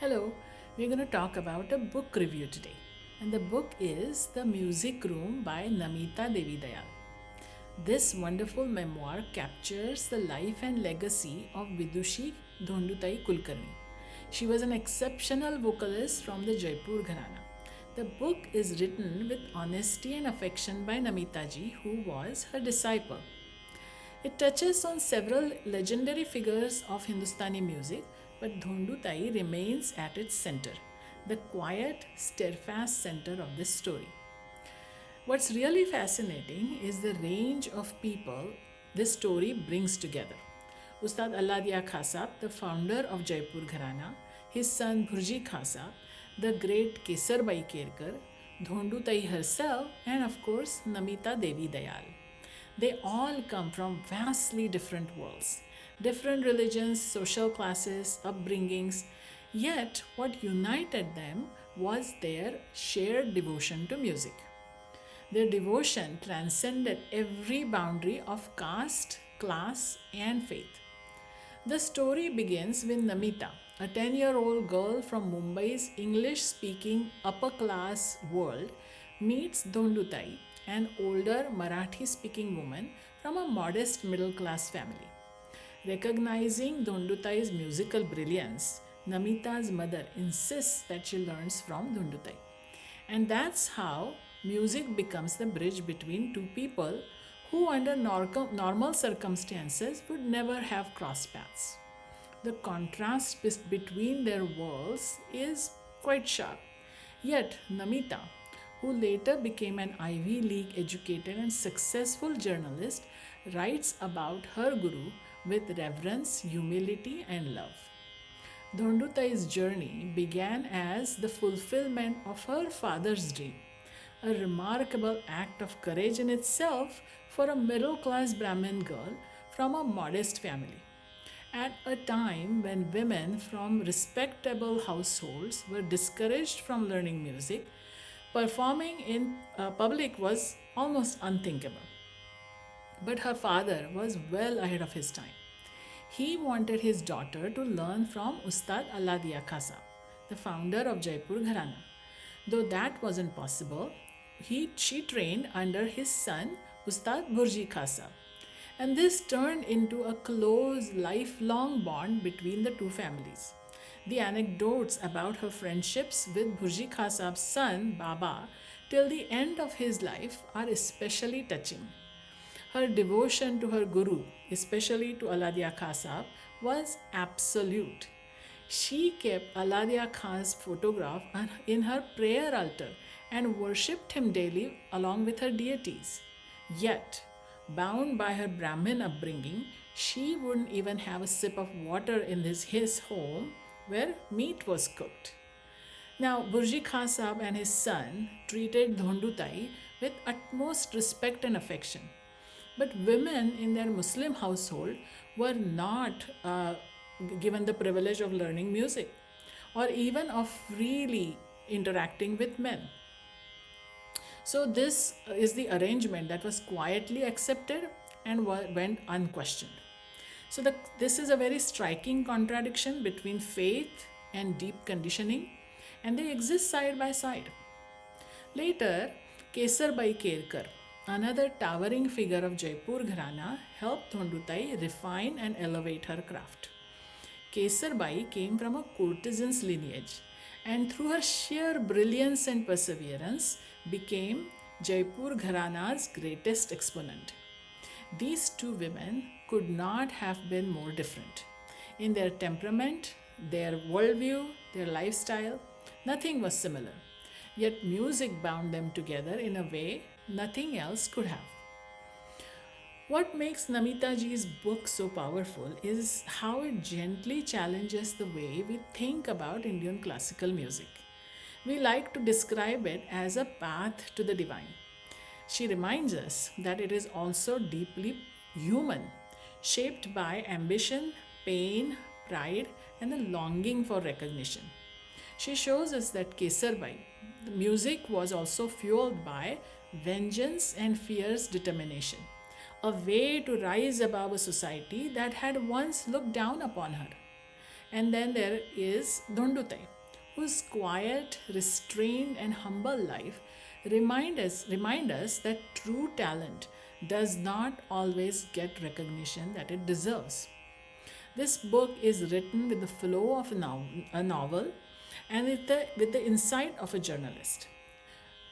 Hello, we're going to talk about a book review today. And the book is The Music Room by Namita Devidayal. This wonderful memoir captures the life and legacy of Vidushi Dhondutai Kulkarni. She was an exceptional vocalist from the Jaipur Gharana. The book is written with honesty and affection by Namita ji, who was her disciple. It touches on several legendary figures of Hindustani music, but Dhondutai remains at its center, the quiet, steadfast center of this story. What's really fascinating is the range of people this story brings together. Ustad Alladia Khasab, the founder of Jaipur Gharana, his son Bhurji Khasab, the great Kesarbai Kerkar, Dhondutai herself, and of course Namita Devi Dayal. They all come from vastly different worlds, different religions, social classes, upbringings. Yet, what united them was their shared devotion to music. Their devotion transcended every boundary of caste, class, and faith. The story begins with Namita, a 10-year-old girl from Mumbai's English speaking upper class world, meets Dhondutai, an older Marathi speaking woman from a modest middle class family. Recognizing Dhondutai's musical brilliance, Namita's mother insists that she learns from Dhondutai. And that's how music becomes the bridge between two people who, under normal circumstances, would never have crossed paths. The contrast between their worlds is quite sharp. Yet, Namita, who later became an Ivy League educated and successful journalist, writes about her guru with reverence, humility, and love. Dhondutai's journey began as the fulfillment of her father's dream, a remarkable act of courage in itself for a middle class Brahmin girl from a modest family. At a time when women from respectable households were discouraged from learning music, performing in public was almost unthinkable. But her father was well ahead of his time. He wanted his daughter to learn from Ustad Alladia Khasa, the founder of Jaipur Gharana. Though that wasn't possible, she trained under his son Ustad Burji Khasa. And this turned into a close, lifelong bond between the two families. The anecdotes about her friendships with Burji Khasab's son Baba till the end of his life are especially touching. Her devotion to her guru, especially to Aladia Khasab, was absolute. She kept Aladia Khan's photograph in her prayer altar and worshipped him daily along with her deities. Yet, bound by her Brahmin upbringing, she wouldn't even have a sip of water in his home where meat was cooked. Now, Burji Khasab and his son treated Dhondutai with utmost respect and affection. But women in their Muslim household were not given the privilege of learning music or even of freely interacting with men. So, this is the arrangement that was quietly accepted and went unquestioned. So, this is a very striking contradiction between faith and deep conditioning, and they exist side by side. Later, Kesarbai Kerkar, another towering figure of Jaipur Gharana, helped Dhondutai refine and elevate her craft. Kesarbai came from a courtesan's lineage and through her sheer brilliance and perseverance became Jaipur Gharana's greatest exponent. These two women could not have been more different. In their temperament, their worldview, their lifestyle, nothing was similar. Yet music bound them together in a way nothing else could have. What makes Namita ji's book so powerful is how it gently challenges the way we think about Indian classical music. We like to describe it as a path to the divine. She reminds us that it is also deeply human, shaped by ambition, pain, pride, and a longing for recognition. She shows us that Kesarbai, the music was also fueled by vengeance and fierce determination, a way to rise above a society that had once looked down upon her. And then there is Dondutai, whose quiet, restrained, and humble life remind us that true talent does not always get recognition that it deserves. This book is written with the flow of a novel and with the insight of a journalist.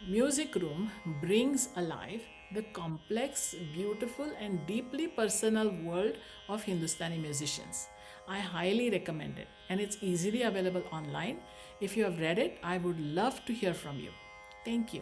Music Room brings alive the complex, beautiful, and deeply personal world of Hindustani musicians. I highly recommend it, and it's easily available online. If you have read it, I would love to hear from you. Thank you.